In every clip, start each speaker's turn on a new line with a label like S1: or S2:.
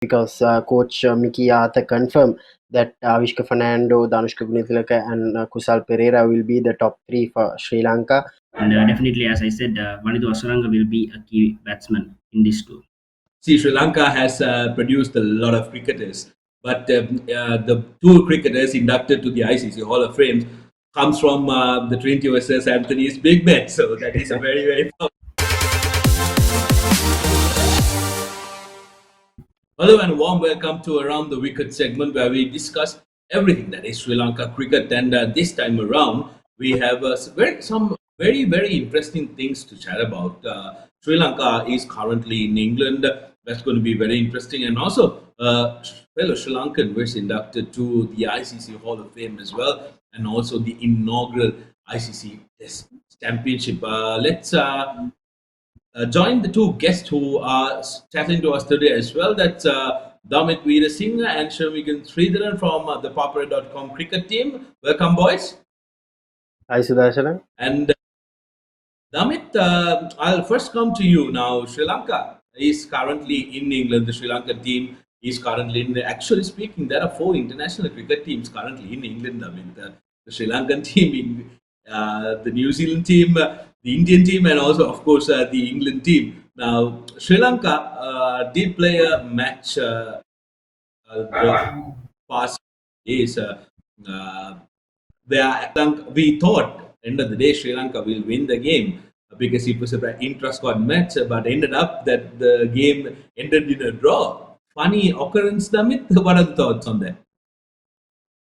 S1: because coach Mickey Arthur confirmed that Avishka Fernando, Danushka Gunithilaka, and Kusal Pereira will be the top three for Sri Lanka.
S2: And definitely, as I said, Vanidhu Asaranga will be a key batsman in this tour.
S3: See, Sri Lanka has produced a lot of cricketers, but the two cricketers inducted to the ICC Hall of Fame comes from the Trinity versus Anthony's Big Bet. So that is a very, very. Hello and warm welcome to Around the Wicket segment where we discuss everything that is Sri Lanka cricket. And this time around, we have some very, very interesting things to chat about. Sri Lanka is currently in England. That's going to be very interesting. And also, fellow Sri Lankan was inducted to the ICC Hall of Fame as well, and also the inaugural ICC Test Championship. Let's join the two guests who are chatting to us today as well. That's Damith Weerasinghe and Sharmeegan Sridheran from the ThePapare.com cricket team. Welcome, boys.
S1: Hi, Sudarshana.
S3: And Damith, I'll first come to you now. Sri Lanka is currently in England. The Sri Lanka team is currently in. Actually speaking, there are 4 international cricket teams currently in England. Damith, the Sri Lankan team, the New Zealand team, the Indian team, and also, of course, the England team. Now, Sri Lanka did play a match the past days. We thought, end of the day, Sri Lanka will win the game because it was an intra-squad match, but ended up that the game ended in a draw. Funny occurrence, Damith. What are the thoughts on that?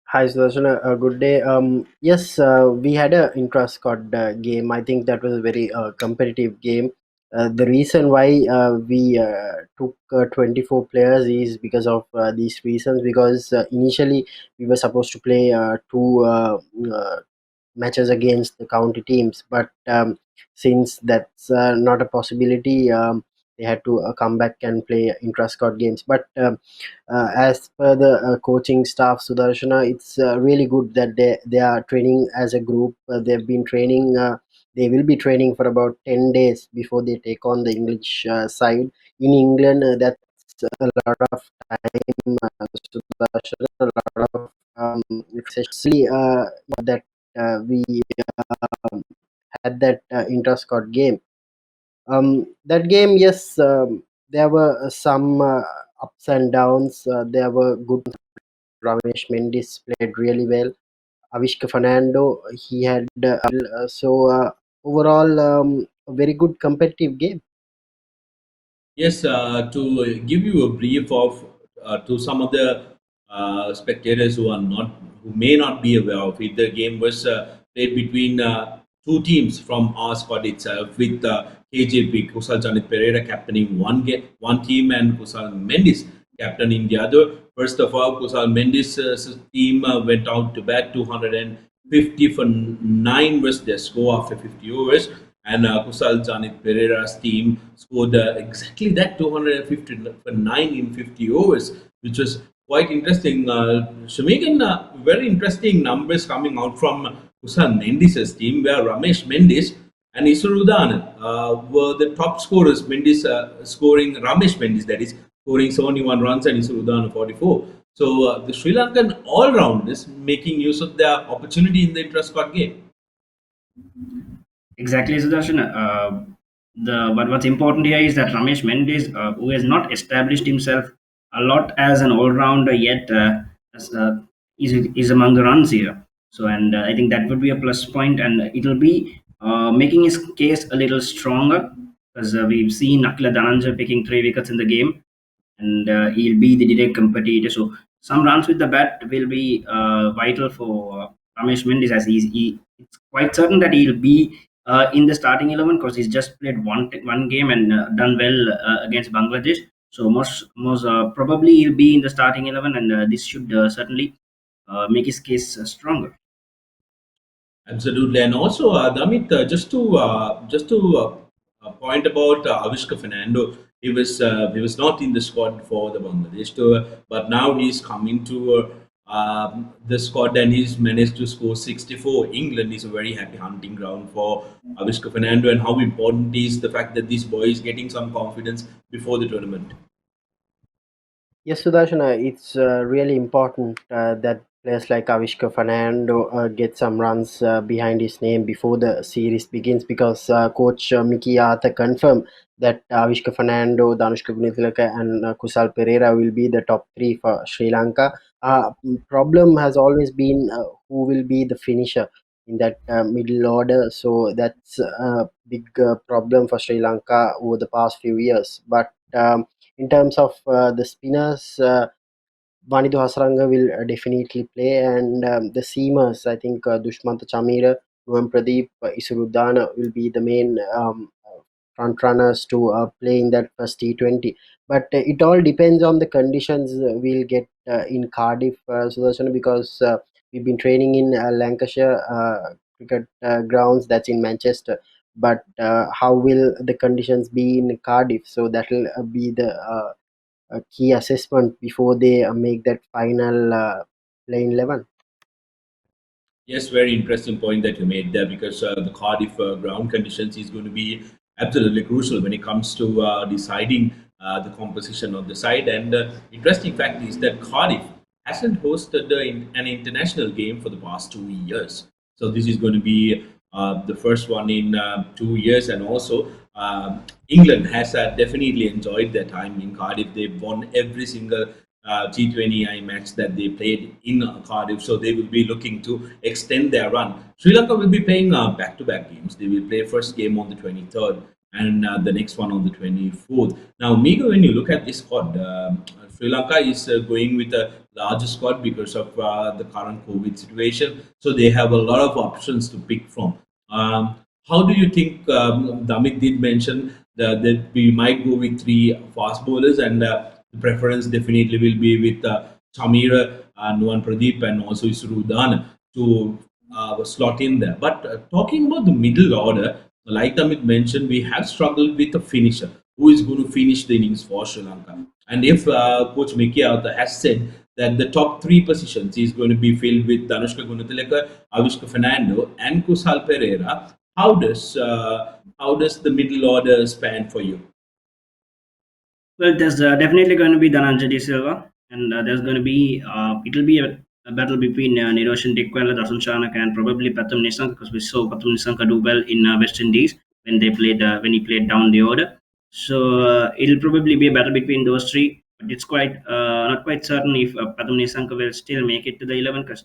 S1: Hi, Sudarshana. Good day. Yes, we had a intra-squad game. I think that was a very competitive game. The reason why we took 24 players is because of these reasons. Because initially we were supposed to play two matches against the county teams, but since that's not a possibility, they had to come back and play intra-squad games. But as per the coaching staff, Sudarshana, it's really good that they are training as a group. They've been training. They will be training for about 10 days before they take on the English side. In England, that's a lot of time, Sudarshana, a lot of especially that we had that intra-squad game. That game, yes, there were some ups and downs. There were good. Ramesh Mendis played really well. Avishka Fernando, he had overall a very good competitive game.
S3: Yes, to give you a brief of to some of the spectators who may not be aware of it, the game was played between two teams from our squad itself, with KJP Kusal Janit Pereira captaining one team, and Kusal Mendis captaining the other. First of all, Kusal Mendis' team went out to bat 250 for 9 was their score after 50 overs. And Kusal Janit Pereira's team scored exactly that 250 for 9 in 50 overs, which was quite interesting. Sharmeegan, very interesting numbers coming out from Kusal Mendis' team, where Ramesh Mendis and Isurudan were the top scorers. Mendis scoring, Ramesh Mendis, that is, scoring 71 runs, and Isurudan 44. So the Sri Lankan all-rounders making use of their opportunity in the intra-squad game.
S2: Exactly, Sudarshan. What's important here is that Ramesh Mendis, who has not established himself a lot as an all-rounder yet, is among the runs here. So, and I think that would be a plus point, and it will be making his case a little stronger, because we've seen Akila Dhananjay picking 3 wickets in the game, and he'll be the direct competitor. So, some runs with the bat will be vital for Ramesh Mendis, as it's quite certain that he'll be in the starting 11, because he's just played one game and done well against Bangladesh. So most probably he'll be in the starting 11, and this should certainly make his case stronger.
S3: Absolutely, and also Damith, just to point about Avishka Fernando, he was not in the squad for the Bangladesh tour, but now he's coming to the squad and he's managed to score 64. England is a very happy hunting ground for Avishka Fernando, and how important is the fact that this boy is getting some confidence before the tournament.
S1: Yes, Sudarshan, it's really important that players like Avishka Fernando get some runs behind his name before the series begins because coach Mickey Arthur confirmed that Avishka Fernando, Danushka Gunithilaka and Kusal Pereira will be the top three for Sri Lanka. Problem has always been who will be the finisher in that middle order. So that's a big problem for Sri Lanka over the past few years. But in terms of the spinners, Vanidhu Hasaranga will definitely play, and the seamers, I think Dushmantha Chamira, Nuwan Pradeep, Isuruddana will be the main front runners to play in that first T20. But it all depends on the conditions we'll get in Cardiff, Sudarshan, because we've been training in Lancashire cricket grounds, that's in Manchester. But how will the conditions be in Cardiff? So that will be the key assessment before they make that final playing 11.
S3: Yes, very interesting point that you made there because the Cardiff ground conditions is going to be absolutely crucial when it comes to deciding the composition of the side. And interesting fact is that Cardiff hasn't hosted an international game for the past 2 years. So this is going to be the first one in 2 years, and also England has definitely enjoyed their time in Cardiff. They've won every single T20I match that they played in Cardiff, so they will be looking to extend their run. Sri Lanka will be playing back-to-back games. They will play first game on the 23rd and the next one on the 24th. Now, Migo, when you look at this squad, Sri Lanka is going with a larger squad because of the current COVID situation, so they have a lot of options to pick from. How do you think Damith did mention that we might go with three fast bowlers, and the preference definitely will be with Chamira, Nuwan Pradeep, and also Isrudan to slot in there. But talking about the middle order, like Amit mentioned, we have struggled with a finisher who is going to finish the innings for Sri Lanka. And if Coach Mickey Arthur has said that the top three positions is going to be filled with Danushka Gunatilaka, Avishka Fernando, and Kusal Pereira, how does the middle order span for you?
S2: Well, there's definitely going to be Dhananjay Silva, and there's going to be it'll be a battle between Niroshan Dickwella, Dasun Chanak, and probably Pathum Nissanka, because we saw Pathum Nissanka do well in West Indies when he played down the order. So it'll probably be a battle between those three, but it's quite not quite certain if Pathum Nissanka will still make it to the 11 because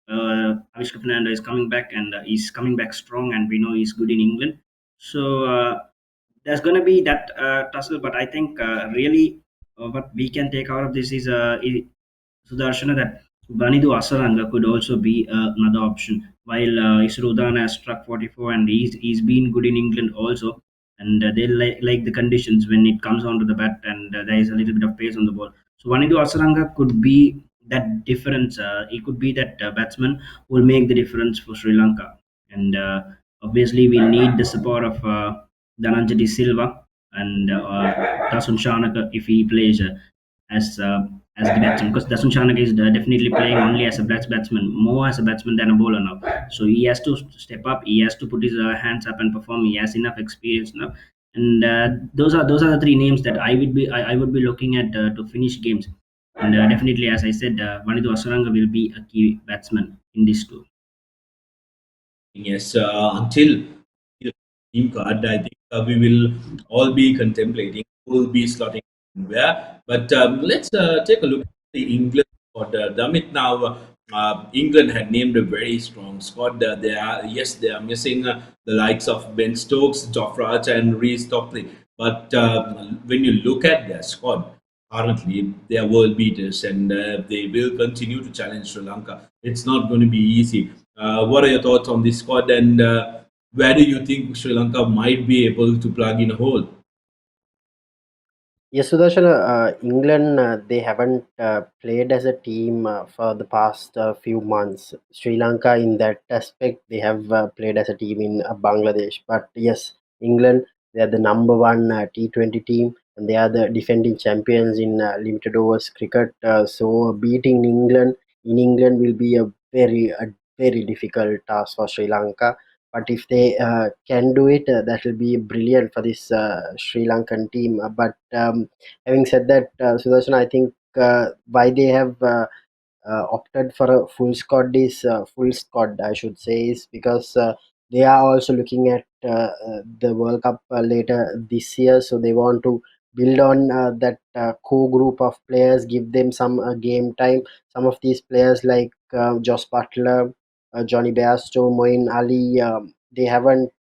S2: Avishka Fernando is coming back and he's coming back strong, and we know he's good in England. So there's going to be that tussle, but I think really what we can take out of this is Sudarshana, that Vanidhu Asaranga could also be another option. While Isrudan has struck 44 and he's been good in England also, and they like the conditions when it comes onto the bat, and there is a little bit of pace on the ball. So Vanidhu Asaranga could be that difference. He could be that batsman who will make the difference for Sri Lanka. And obviously, we need the support of Dhananjay Silva and Dasun Shanaka if he plays as uh, as the batsman, because Dasun Shanaka is definitely playing only as a batsman, more as a batsman than a bowler now. So he has to step up. He has to put his hands up and perform. He has enough experience now, and those are the three names that I would be looking at to finish games. And definitely, as I said, Vanidhu Asaranga will be a key batsman in this tour.
S3: Yes, until the team card, I think we will all be contemplating who will be slotting where. But let's take a look at the England squad. Damit, now England had named a very strong squad. They are missing the likes of Ben Stokes, Jofraj, and Reece Topley. But when you look at their squad, currently they are world beaters, and they will continue to challenge Sri Lanka. It's not going to be easy. What are your thoughts on this squad, and where do you think Sri Lanka might be able to plug in a hole?
S1: Yes, Sudarshan, England, they haven't played as a team for the past few months. Sri Lanka, in that aspect, they have played as a team in Bangladesh. But yes, England, they are the number one T20 team, and they are the defending champions in limited overs cricket. So beating England in England will be a very difficult task for Sri Lanka. But if they can do it, that will be brilliant for this Sri Lankan team. But having said that, Sudarshan, I think why they have opted for a full squad, I should say, is because they are also looking at the World Cup later this year, so they want to build on that core group of players, give them some game time. Some of these players like Josh Butler, Johnny Bairstow, Moeen Ali, they haven't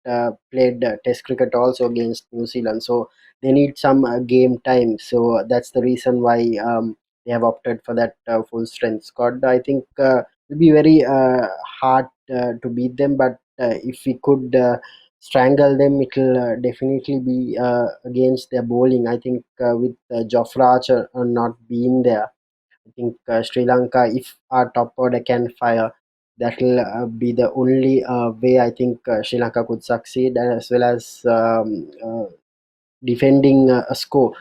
S1: played Test cricket also against New Zealand, so they need some game time. So that's the reason why they have opted for that full strength squad. I think it'll be very hard to beat them, but if we could strangle them, it'll definitely be against their bowling. I think with Jofra Archer not being there, I think Sri Lanka, if our top order can fire, that will be the only way I think Sri Lanka could succeed, as well as defending a score.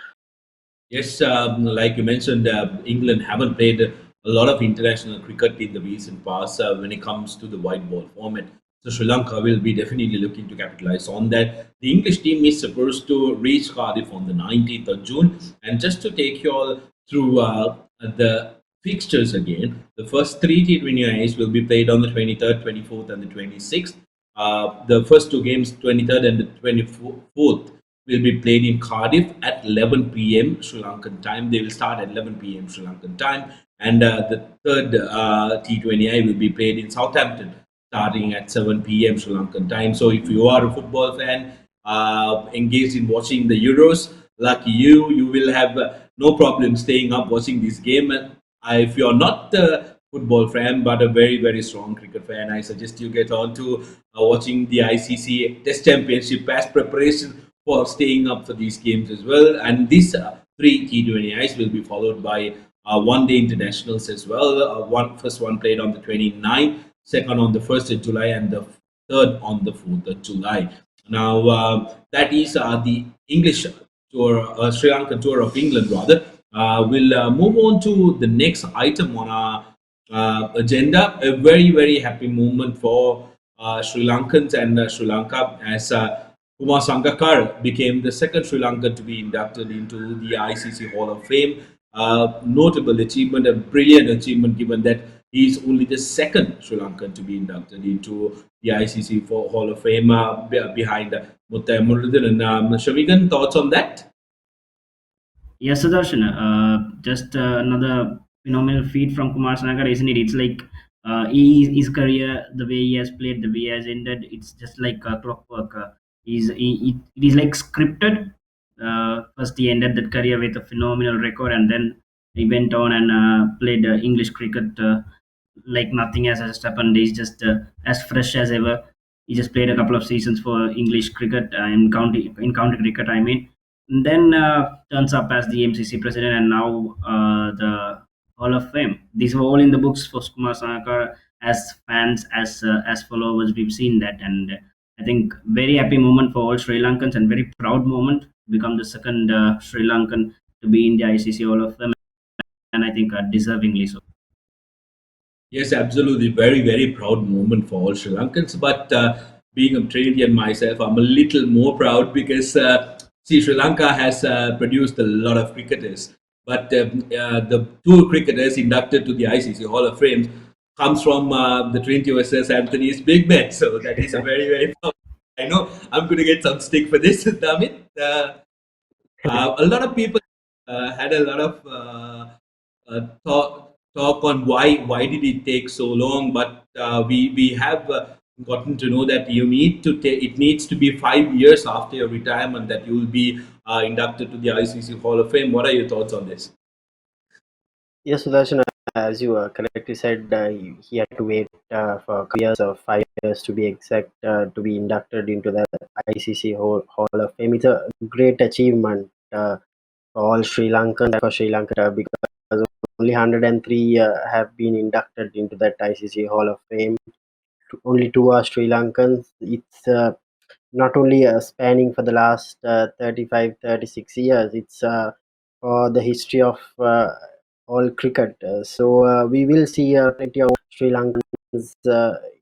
S3: Yes, like you mentioned, England haven't played a lot of international cricket in the recent past when it comes to the white ball format. So Sri Lanka will be definitely looking to capitalize on that. The English team is supposed to reach Cardiff on the 19th of June. And just to take you all through the fixtures again, the first three T20Is will be played on the 23rd, 24th, and the 26th. The first two games, 23rd and the 24th, will be played in Cardiff at 11 p.m. Sri Lankan time. They will start at 11 p.m. Sri Lankan time. And the third T20I will be played in Southampton starting at 7 p.m. Sri Lankan time. So if you are a football fan engaged in watching the Euros, lucky you, you will have no problem staying up watching this game. If you are not a football fan but a very, very strong cricket fan, I suggest you get on to watching the ICC Test Championship as preparation for staying up for these games as well. And these three T20Is will be followed by one day internationals as well. First one played on the 29th, second on the 1st of July, and the third on the 4th of July. Now, that is the English tour, Sri Lankan tour of England, rather. We'll move on to the next item on our agenda. A very, very happy moment for Sri Lankans and Sri Lanka as Kumar Sangakkara became the second Sri Lankan to be inducted into the ICC Hall of Fame. Notable achievement, a brilliant achievement, given that he is only the second Sri Lankan to be inducted into the ICC Hall of Fame behind Muttiah Muralidharan and Sharmeegan. Thoughts on that?
S2: Yes, Sudarshan. Just another phenomenal feat from Kumar Sangakkara, isn't it? It's like his career, the way he has played, the way he has ended, it's just like clockwork. It is like scripted. First, he ended that career with a phenomenal record, and then he went on and played English cricket like nothing has happened. He's just as fresh as ever. He just played a couple of seasons for English cricket in county cricket. I mean, and then turns up as the MCC president and now the Hall of Fame. These were all in the books for Kumar Sangakkara. As fans, as followers, we've seen that, and I think very happy moment for all Sri Lankans and very proud moment. Become the second Sri Lankan to be in the ICC Hall of Fame, and I think deservingly so.
S3: Yes, absolutely. Very, very proud moment for all Sri Lankans. But being a Australian myself, I'm a little more proud because see, Sri Lanka has produced a lot of cricketers. But the two cricketers inducted to the ICC Hall of Fame comes from the Trinity versus Anthony's Big Bet. So that is a very, very proud. I know I'm going to get some stick for this, Damith. A lot of people had a lot of talk on why did it take so long, but we have gotten to know that you need to take it needs to be 5 years after your retirement that you will be inducted to the ICC Hall of Fame. What are your thoughts on this?
S1: Yes, Sudarshan, as you correctly said, he had to wait for a couple years or 5 years to be exact to be inducted into the ICC Hall of Fame. It's a great achievement for all Sri Lankans and for Sri Lanka because only 103 have been inducted into that ICC Hall of Fame. Only two are Sri Lankans. It's not only spanning for the last 35, 36 years, it's for the history of all cricket. So we will see plenty of Sri Lankans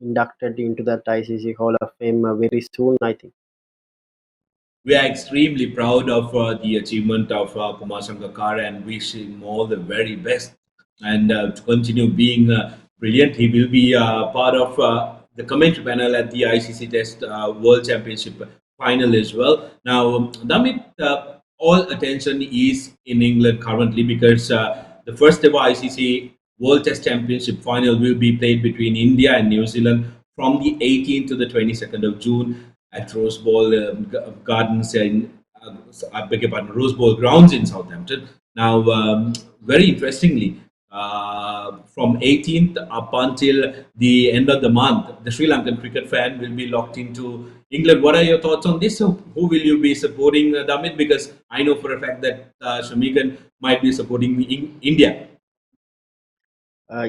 S1: inducted into that ICC Hall of Fame very soon, I think.
S3: we are extremely proud of the achievement of Kumar Sangakkara and wish him all the very best and to continue being brilliant. He will be part of the commentary panel at the ICC Test World Championship final as well. Now, Damit, all attention is in England currently because the first ever ICC World Test Championship final will be played between India and New Zealand from the 18th to the 22nd of June at Rose Bowl Gardens in I beg your pardon, Rose Bowl grounds in Southampton. Now, very interestingly, from 18th up until the end of the month, the Sri Lankan cricket fan will be locked into England. What are your thoughts on this? So, who will you be supporting, Damit? Because I know for a fact that Sharmeegan might be supporting India.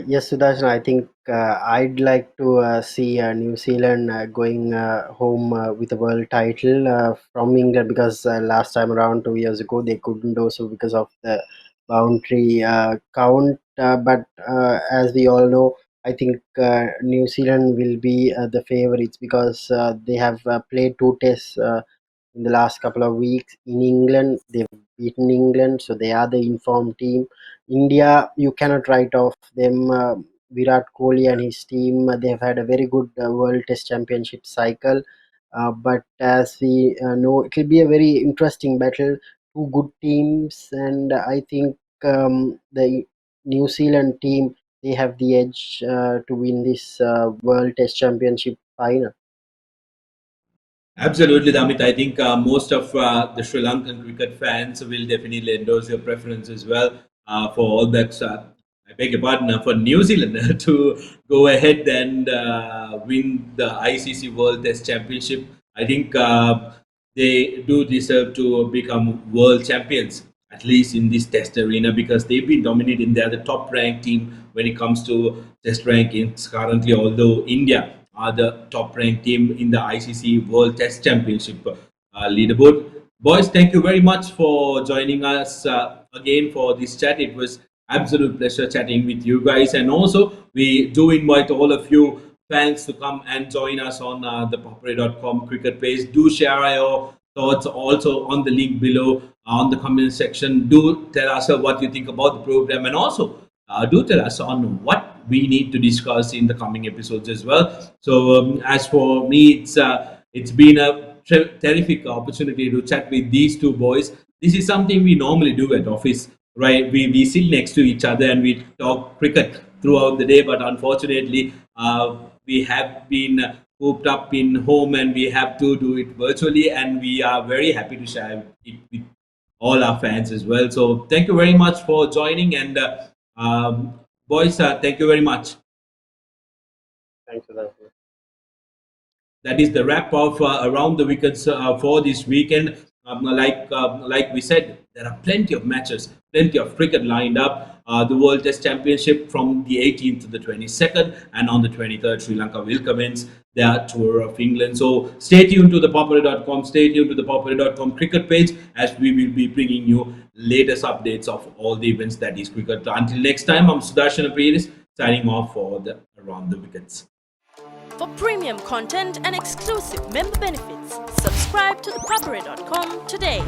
S1: Yes, Sudarshan, I think I'd like to see New Zealand going home with a world title from England because last time around 2 years ago they couldn't do so because of the boundary count. But as we all know, I think New Zealand will be the favorites because they have played two tests in the last couple of weeks in England. They've beaten England, so they are the informed team. India, you cannot write off them. Virat Kohli and his team, they've had a very good World Test Championship cycle. But as we know, it will be a very interesting battle. Two good teams, and I think the New Zealand team they have the edge to win this World Test Championship final.
S3: Absolutely, Damit. I think most of the Sri Lankan cricket fans will definitely endorse your preference as well for All Blacks. I beg your pardon, for New Zealand to go ahead and win the ICC World Test Championship. I think they do deserve to become world champions, at least in this test arena, because they've been dominating. They're the top ranked team when it comes to test rankings currently, although India are the top ranked team in the ICC World Test Championship leaderboard. Boys, thank you very much for joining us again for this chat. It was absolute pleasure chatting with you guys, and also we do invite all of you fans to come and join us on the Papare.com cricket page. Do share your thoughts also on the link below on the comment section. Do tell us what you think about the program, and also do tell us on what we need to discuss in the coming episodes as well. So, as for me, it's been a terrific opportunity to chat with these two boys. This is something we normally do at office, right? We sit next to each other and we talk cricket throughout the day, but unfortunately, we have been cooped up in home and we have to do it virtually, and we are very happy to share it with all our fans as well. So thank you very much for joining, and boys, thank you very much.
S1: Thanks for that.
S3: That is the wrap of Around the Wickets for this weekend. Like we said, there are plenty of matches, plenty of cricket lined up. The World Test Championship from the 18th to the 22nd, and on the 23rd, Sri Lanka will commence their tour of England. So stay tuned to the Papare.com, stay tuned to the Papare.com cricket page, as we will be bringing you latest updates of all the events that is cricket. Until next time, I'm Sudarshan Appearis signing off for the Around the Wickets.
S4: For premium content and exclusive member benefits, subscribe to thepapare.com today.